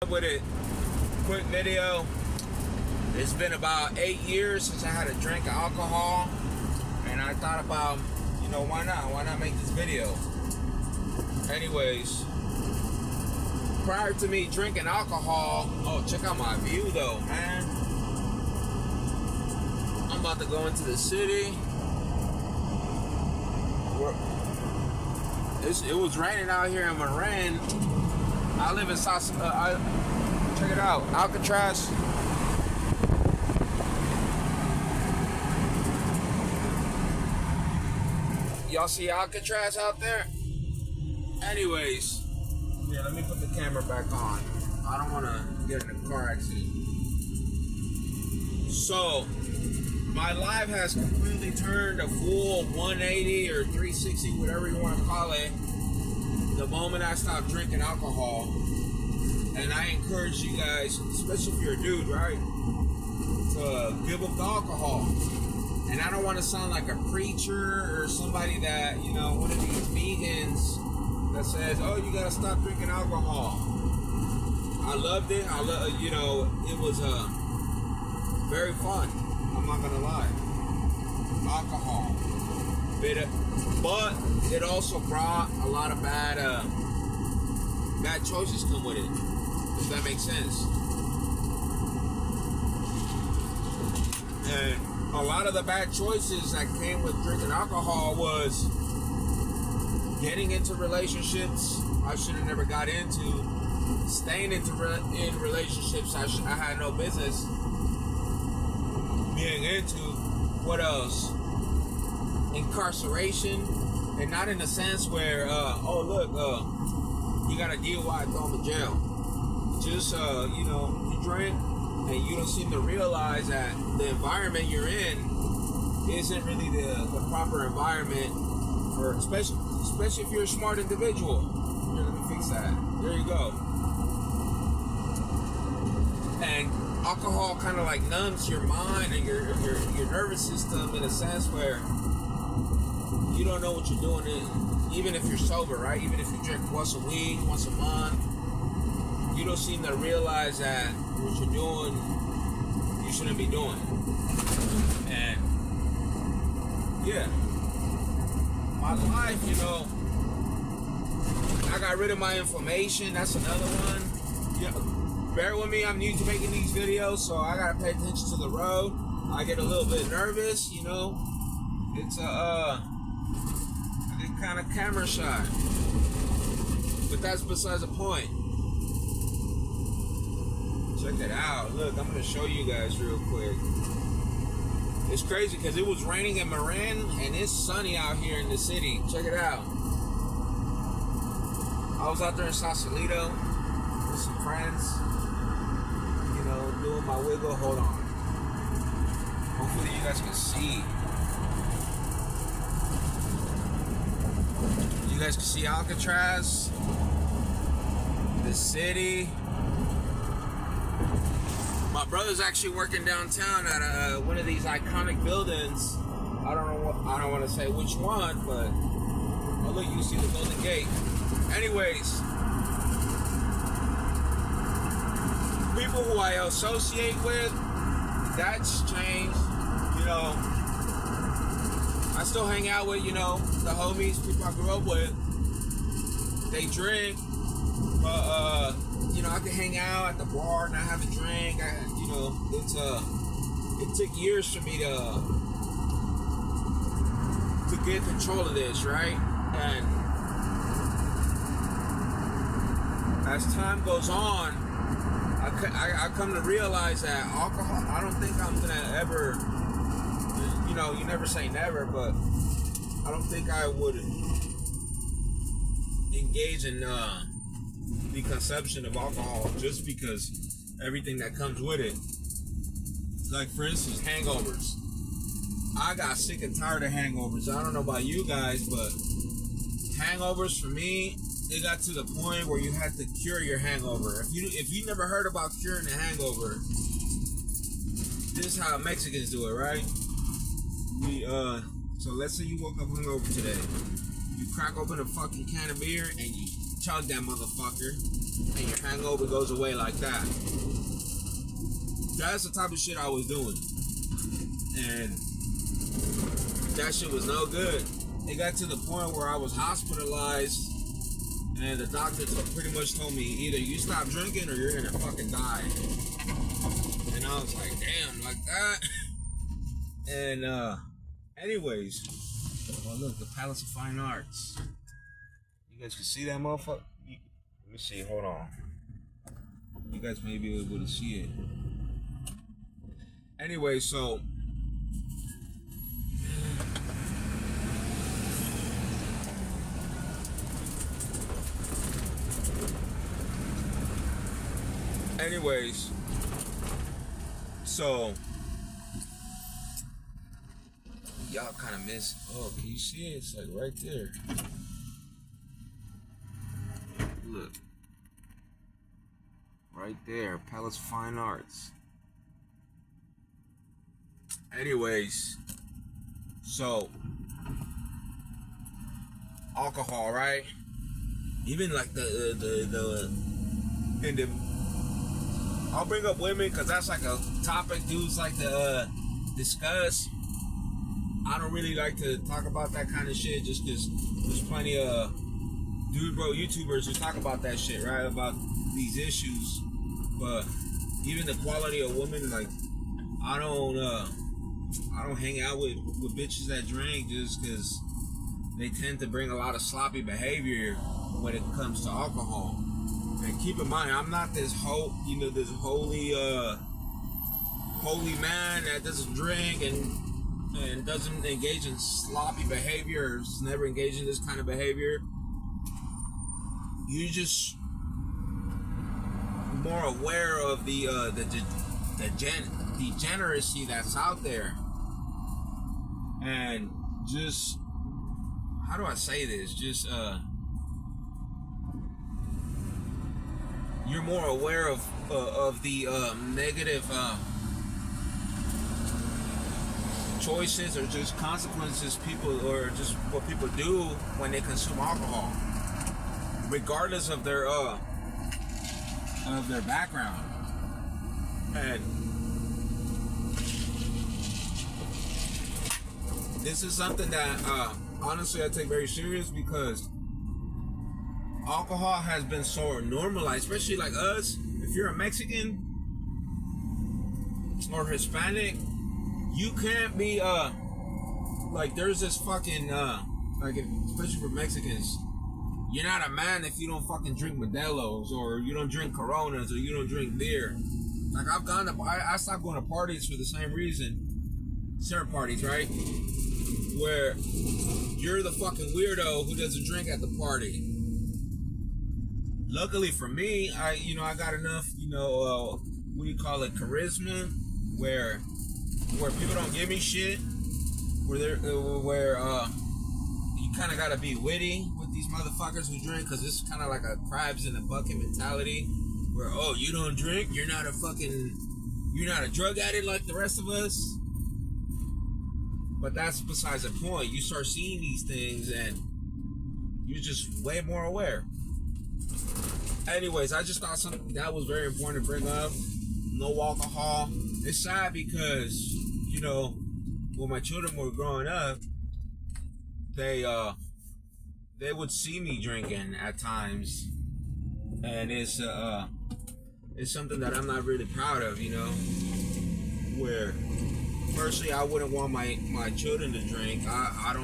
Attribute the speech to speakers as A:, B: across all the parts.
A: With it, quick video. It's been about 8 years since I had a drink of alcohol, and I thought about, why not make this video. Anyways, prior to me drinking alcohol, check out my view though, man. I'm about to go into the city. It was raining out here in Marin. I live in South. Check it out, Alcatraz. Y'all see Alcatraz out there? Anyways, yeah, let me put the camera back on. I don't want to get in a car accident. So, my life has completely turned a full 180 or 360, whatever you want to call it, the moment I stopped drinking alcohol. And I encourage you guys, especially if you're a dude, right, to give up the alcohol. And I don't want to sound like a preacher or somebody that, one of these vegans that says, oh, you got to stop drinking alcohol. I loved it. It was very fun. I'm not going to lie. Alcohol. But it also brought a lot of bad choices come with it. If that makes sense. And a lot of the bad choices that came with drinking alcohol was getting into relationships I should have never got into, staying in relationships I had no business being into. What else? Incarceration, and not in the sense where, you got a DUI, throw them in jail. Just, you drink and you don't seem to realize that the environment you're in isn't really the proper environment for, especially if you're a smart individual. Here, let me fix that. There you go. And alcohol kind of like numbs your mind and your nervous system in a sense where you don't know what you're doing, even if you're sober, right? Even if you drink once a week, once a month, you don't seem to realize that what you're doing, you shouldn't be doing. And yeah, my life, I got rid of my inflammation. That's another one. Yeah, bear with me. I'm new to making these videos, so I gotta pay attention to the road. I get a little bit nervous, It's I get kind of camera shy, but that's besides the point. Check it out. Look, I'm gonna show you guys real quick. It's crazy because it was raining in Marin and it's sunny out here in the city. Check it out. I was out there in Sausalito with some friends, doing my wiggle. Hold on. Hopefully you guys can see. You guys can see Alcatraz, the city. My brother's actually working downtown at one of these iconic buildings. I don't want to say which one, but look, you see the Golden Gate. Anyways, people who I associate with, that's changed. I still hang out with, the homies, people I grew up with. They drink, but I can hang out at the bar and I have a drink. It took years for me to get control of this, right? And as time goes on, I come to realize that alcohol, I don't think I'm gonna ever, you never say never, but I don't think I would engage in the consumption of alcohol just because everything that comes with it. Like, for instance, hangovers. I got sick and tired of hangovers. I don't know about you guys, but hangovers for me, it got to the point where you had to cure your hangover. If you never heard about curing a hangover, this is how Mexicans do it, right? So let's say you woke up hungover today. You crack open a fucking can of beer and you chug that motherfucker. and your hangover goes away like that. That's the type of shit I was doing. And that shit was no good. It got to the point where I was hospitalized, and the doctor pretty much told me, either you stop drinking or you're gonna fucking die. And I was like, damn, like that. And anyways, well, look, the Palace of Fine Arts. You guys can see that motherfucker? Let me see, hold on. You guys may be able to see it. Anyway, so y'all kind of miss. Oh, can you see it? It's like right there. Look. Right there, Palace Fine Arts. Anyways, so alcohol, right? Even like I'll bring up women because that's like a topic dudes like to discuss. I don't really like to talk about that kind of shit just because there's plenty of YouTubers who talk about that shit, right? About these issues. But even the quality of women, like I don't hang out with bitches that drink just because they tend to bring a lot of sloppy behavior when it comes to alcohol. And keep in mind, I'm not this this holy man that doesn't drink and doesn't engage in sloppy behavior, or never engaged in this kind of behavior. You just more aware of the degeneracy that's out there, and just how do I say this? Just you're more aware of the negative choices or just consequences people or just what people do when they consume alcohol, regardless of their background. And this is something that honestly I take very serious because alcohol has been so normalized, especially like us. If you're a Mexican or Hispanic, you can't be like there's this fucking like especially for Mexicans, you're not a man if you don't fucking drink Modelo's or you don't drink Coronas or you don't drink beer. Like I stopped going to parties for the same reason. Certain parties, right? Where you're the fucking weirdo who doesn't drink at the party. Luckily for me, I got enough, what do you call it, charisma, where people don't give me shit, where you kind of got to be witty with these motherfuckers who drink, because this is kind of like a crabs in a bucket mentality, where, oh, you don't drink, you're not a drug addict like the rest of us. But that's besides the point. You start seeing these things and you're just way more aware. Anyways, I just thought something that was very important to bring up. No alcohol. It's sad because, when my children were growing up, they would see me drinking at times, and it's something that I'm not really proud of, where firstly I wouldn't want my children to drink. I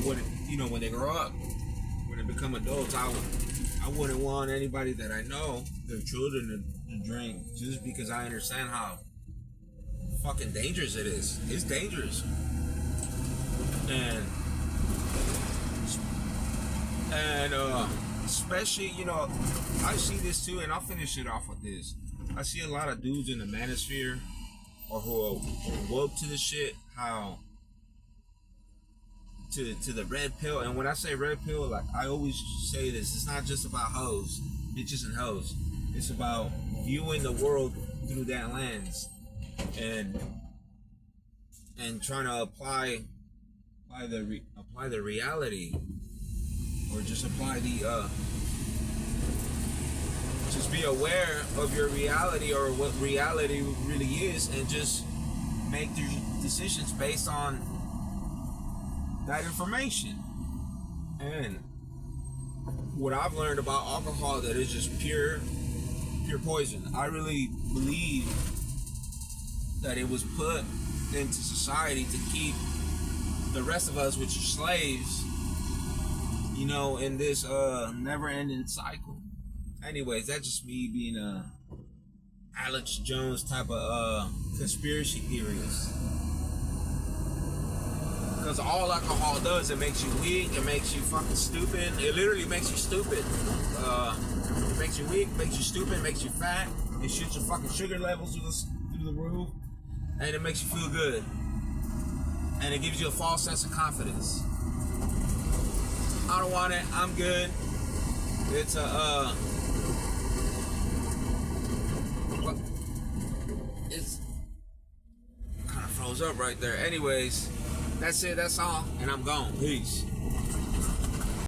A: wouldn't, when they grow up, when they become adults, I wouldn't want anybody that I know, their children, to drink, just because I understand how fucking dangerous it is. It's dangerous. And especially, I see this too, and I'll finish it off with this. I see a lot of dudes in the manosphere or who are woke to this shit, how to the red pill. And when I say red pill, like I always say this, it's not just about hoes, bitches and hoes. It's about viewing the world through that lens and trying to apply the reality, or just apply just be aware of your reality or what reality really is, and just make your decisions based on that information. And what I've learned about alcohol, that it's just pure poison. I really believe that it was put into society to keep the rest of us, which are slaves, you know, in this never-ending cycle. Anyways, that's just me being a Alex Jones type of conspiracy theorist. Because all alcohol does, it makes you weak, it makes you fucking stupid. It literally makes you stupid. It makes you weak, makes you stupid, makes you fat. It shoots your fucking sugar levels through the roof. And it makes you feel good. And it gives you a false sense of confidence. I don't want it, I'm good. It's it's kind of froze up right there. Anyways, that's it, that's all, and I'm gone. Peace.